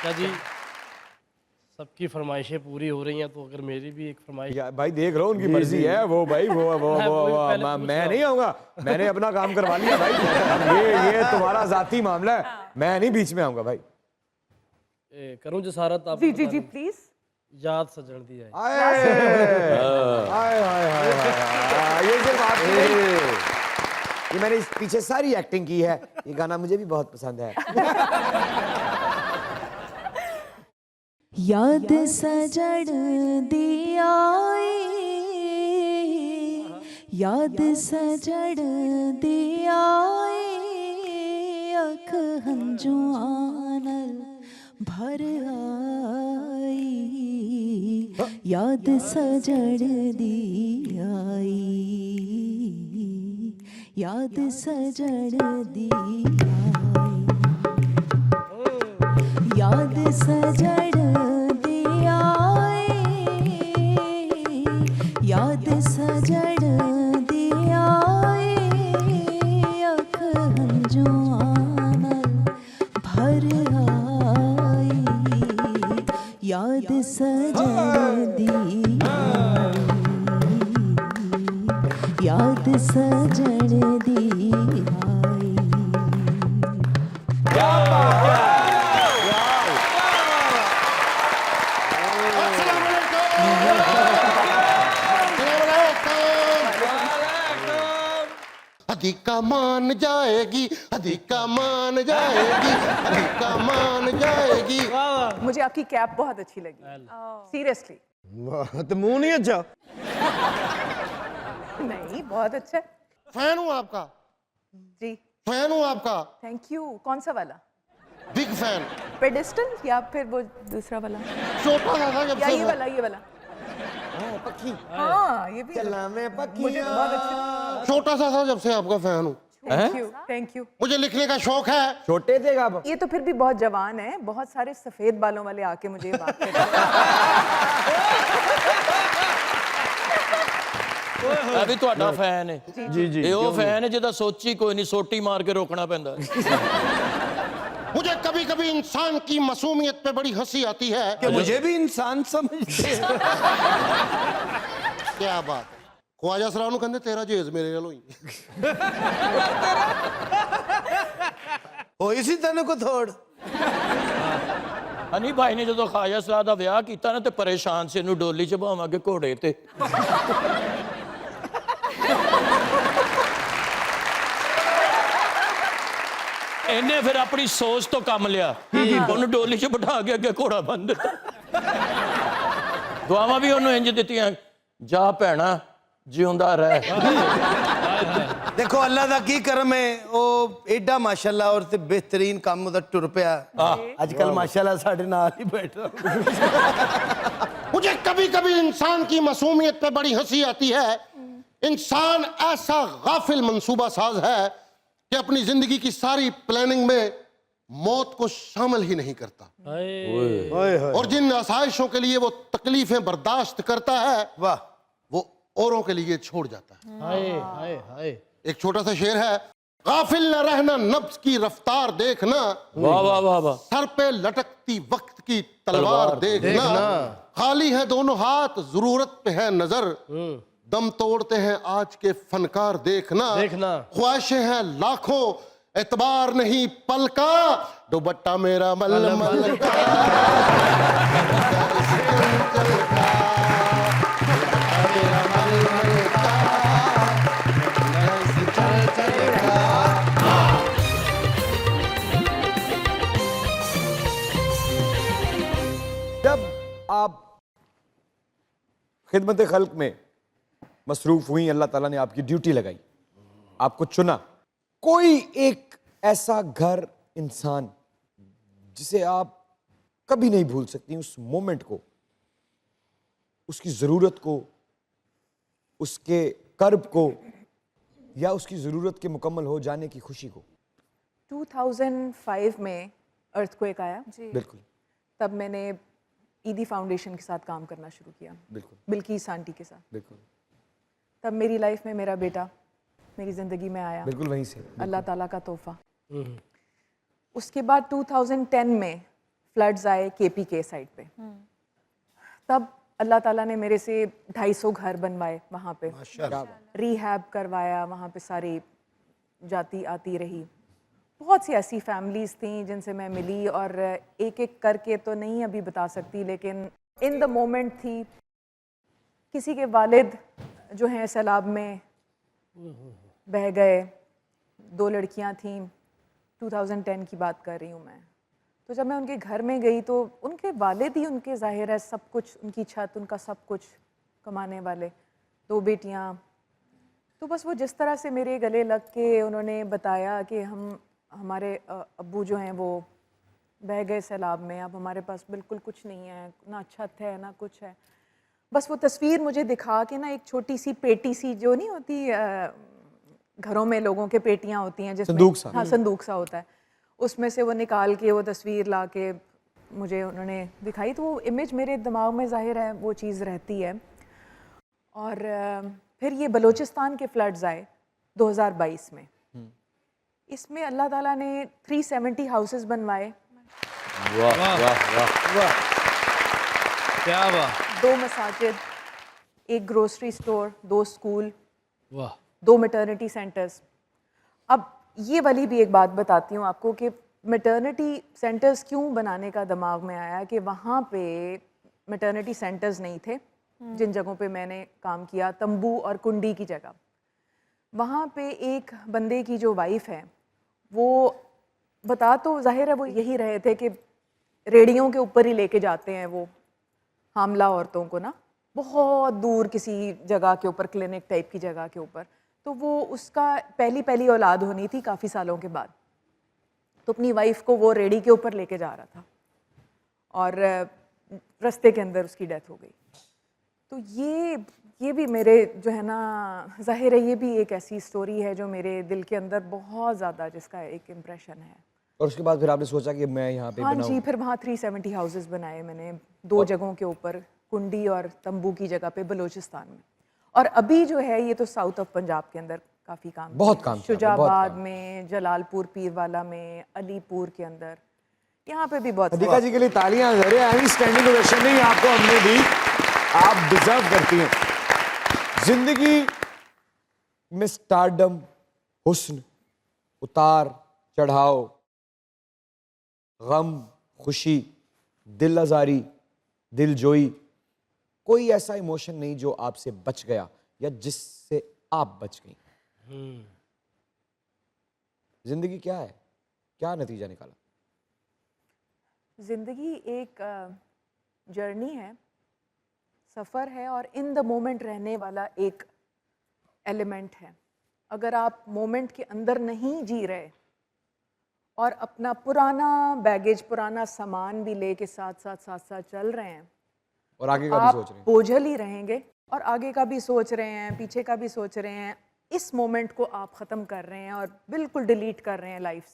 अच्छा जी, सबकी फरमाइशें पूरी हो रही हैं तो अगर मेरी भी एक फरमाइश। भाई देख रहा हूँ उनकी मर्जी है, वो भाई मैं नहीं आऊंगा, मैंने अपना काम करवा लिया भाई। अब ये तुम्हारा जाती मामला है, मैं नहीं बीच में आऊंगा भाई। करूं जसारत आप? जी जी जी प्लीज। याद सजन दी जाए। आए आए आए आए, ये सिर्फ आपकी नहीं, ये मैंने इस पीछे सारी एक्टिंग की है, ये गाना मुझे भी बहुत पसंद है। याद सजड़ दी आई, याद सजड़ दी आई, अख हंजुआं नाल भर आई, याद सजड़ दी आई, याद सजड़ दी आई, याद सजड़ दी आई, याद सजड़ दी आई, अख हंजुआं नाल भर आई, याद सजड़ दी आई, याद सजड़ दी आई। अधिका मान जाएगी, अधिका मान जाएगी, अधिका मान जाएगी। मुझे आपकी कैप बहुत अच्छी लगी, सीरियसली। तो मुंह नहीं अच्छा? नहीं, बहुत अच्छा है। फैन हूँ आपका जी फैन हूँ आपका, थैंक यू। कौन सा वाला? Big fan. पेडिस्टल या फिर वो दूसरा वाला? छोटा सा था जब या से ये वाला? ये वाला? पक्की हाँ, ये भी चलना में पक्की, मुझे तो बहुत अच्छा। छोटा सा था जब से आपका फैन हूँ। Thank you thank you. मुझे लिखने का शौक है। छोटे थे आप? ये तो फिर भी बहुत जवान है, बहुत सारे सफेद बालों वाले आके मुझे ये बात कहते मैं भी ਤੁਹਾਡਾ फैन है जी जी। ਇਹ ਉਹ फैन है ਜਿਹਦਾ ਸੋਚੀ ਕੋਈ नहीं, सोटी मार के रोकना पैंदा। मुझे कभी कभी इंसान की मासूमियत पे बड़ी हंसी आती है। कि मुझे भी इंसान समझते हैं। क्या बात है, ख्वाजा सराह कहते तेरा जेज मेरे नाल होई। ओ इसी तने को थोड़ हनी भाई ने जो खाजा सलाह का विआह किया ना, तो परेशान से इन्हू डोली च भावांगे घोड़े ते। इन्हें फिर अपनी सोच तो कम लिया, उन्होंने डोली च बिठा के अगे घोड़ा बन दिता। दुआवां भी उन्होंने इंज दित्तियां, जा भैणा जिउंदा रह। देखो अल्लाह दा की करम है, ओ एडा माशाल्लाह और ते बेहतरीन काम उदा टुर पिया आजकल माशाल्लाह साडे नाल ही बैठ रहा। मुझे कभी कभी इंसान की मासूमियत पे बड़ी हंसी आती है। इंसान ऐसा गाफिल मंसूबा साज है कि अपनी जिंदगी की सारी प्लानिंग में मौत को शामिल ही नहीं करता, और जिन आसाइशों के लिए वो तकलीफें बर्दाश्त करता है, वाह, वो औरों के लिए छोड़ जाता है। हाय हाय हाय। एक छोटा सा शेर है, गाफिल न रहना नब्ज की रफ्तार देखना, वाह वाह वाह वाह। सर पे लटकती वक्त की तलवार देखना, खाली है दोनों हाथ जरूरत पे है नजर, दम तोड़ते हैं आज के फनकार देखना, ख्वाहिशें हैं लाखों एतबार नहीं पल का, दुपट्टा मेरा मलमल का। जब आप खिदमत खल्क में मसरूफ हुई, अल्लाह ताला ने आपकी ड्यूटी लगाई, आपको चुना, कोई एक ऐसा घर, इंसान जिसे आप कभी नहीं भूल सकती, उस मोमेंट को, उसकी ज़रूरत को, उसके कर्ब को, या उसकी ज़रूरत के मुकम्मल हो जाने की खुशी को? 2005 में अर्थक्वेक आया जी। बिल्कुल। तब मैंने ईदी फाउंडेशन के साथ काम करना शुरू किया, बिल्कुल बिल्किस आंटी के साथ। बिल्कुल। तब मेरी लाइफ में मेरा बेटा मेरी ज़िंदगी में आया, बिल्कुल वहीं से, अल्लाह ताला का तोहफा। उसके बाद 2010 में फ्लड्स आए केपी के साइड पे, तब अल्लाह ताला ने मेरे से 250 घर बनवाए वहाँ पे, रिहैब करवाया वहाँ पे, सारी जाती आती रही। बहुत सी ऐसी फैमिलीज़ थी जिनसे मैं मिली, और एक एक करके तो नहीं अभी बता सकती, लेकिन इन द मोमेंट थी। किसी के वालिद जो हैं सैलाब में बह गए, 2 लड़कियां थीं, 2010 की बात कर रही हूँ मैं। तो जब मैं उनके घर में गई तो उनके वालिद ही उनके ज़ाहिर है सब कुछ, उनकी छत, उनका सब कुछ, कमाने वाले, 2 बेटियाँ। तो बस वो जिस तरह से मेरे गले लग के उन्होंने बताया कि हमारे अब्बू जो हैं वो बह गए सैलाब में, अब हमारे पास बिल्कुल कुछ नहीं है, ना छत है ना कुछ है। बस वो तस्वीर मुझे दिखा के ना, एक छोटी सी पेटी सी जो नहीं होती घरों में लोगों के पेटियां होती हैं जिसमें संदूक सा। हाँ संदूक सा होता है, उसमें से वो निकाल के वो तस्वीर ला के मुझे उन्होंने दिखाई। तो वो इमेज मेरे दिमाग में ज़ाहिर है वो चीज़ रहती है। और फिर ये बलूचिस्तान के फ्लड्स आए 2022 में, इसमें अल्लाह ताला ने 370 हाउसेस बनवाए, वाह वाह वाह वाह, क्या वाह, 2 मसाजिद, 1 ग्रोसरी स्टोर, 2 स्कूल, वाह, 2 मैटरनिटी सेंटर्स। अब ये वाली भी एक बात बताती हूँ आपको कि मैटरनिटी सेंटर्स क्यों बनाने का दिमाग में आया, कि वहाँ पे मैटरनिटी सेंटर्स नहीं थे जिन जगहों पे मैंने काम किया, तंबू और कुंडी की जगह। वहाँ पे एक बंदे की जो वाइफ है वो बता तो ज़ाहिर है वो यही रहे थे कि रेडियों के ऊपर ही लेके जाते हैं वो हामला औरतों को ना, बहुत दूर किसी जगह के ऊपर, क्लिनिक टाइप की जगह के ऊपर। तो वो उसका पहली औलाद होनी थी काफ़ी सालों के बाद, तो अपनी वाइफ को वो रेडी के ऊपर लेके जा रहा था और रास्ते के अंदर उसकी डेथ हो गई। तो ये भी मेरे जो है ना, ज़ाहिर है ये भी एक ऐसी स्टोरी है जो मेरे दिल के अंदर बहुत ज़्यादा, जिसका एक इम्प्रेशन है। और उसके बाद फिर आपने सोचा कि मैं यहाँ पे हाँ बनाऊं? जी, फिर वहाँ 370 हाउसेस बनाए मैंने 2 जगहों के ऊपर, कुंडी और तंबू की जगह पे बलूचिस्तान में। और अभी जो है ये तो साउथ ऑफ पंजाब के अंदर काफ़ी काम बहुत किया। काम किया, शुजाबाद बहुत में, जलालपुर पीरवाला में, अलीपुर के अंदर, यहाँ पे भी बहुत अधिका जी के लिए तालियां। अरे स्टैंडिंग ओवेशन नहीं आपको हमने दी, आप डिजर्व करती हैं। जिंदगी में स्टारडम, हुस्न, उतार चढ़ाव, गम, खुशी, दिल आजारी, दिलजोई, कोई ऐसा इमोशन नहीं जो आपसे बच गया या जिससे आप बच गई। जिंदगी क्या है, क्या नतीजा निकाला? ज़िंदगी एक जर्नी है, सफ़र है, और इन द मोमेंट रहने वाला एक एलिमेंट है। अगर आप मोमेंट के अंदर नहीं जी रहे और अपना पुराना बैगेज, पुराना सामान भी लेके साथ चल रहे हैं, और आगे का भी आप सोच रहे हैं। बोझल ही रहेंगे, और आगे का भी सोच रहे हैं, पीछे का भी सोच रहे हैं। इस मोमेंट को आप ख़त्म कर रहे हैं और बिल्कुल डिलीट कर रहे हैं लाइफ से।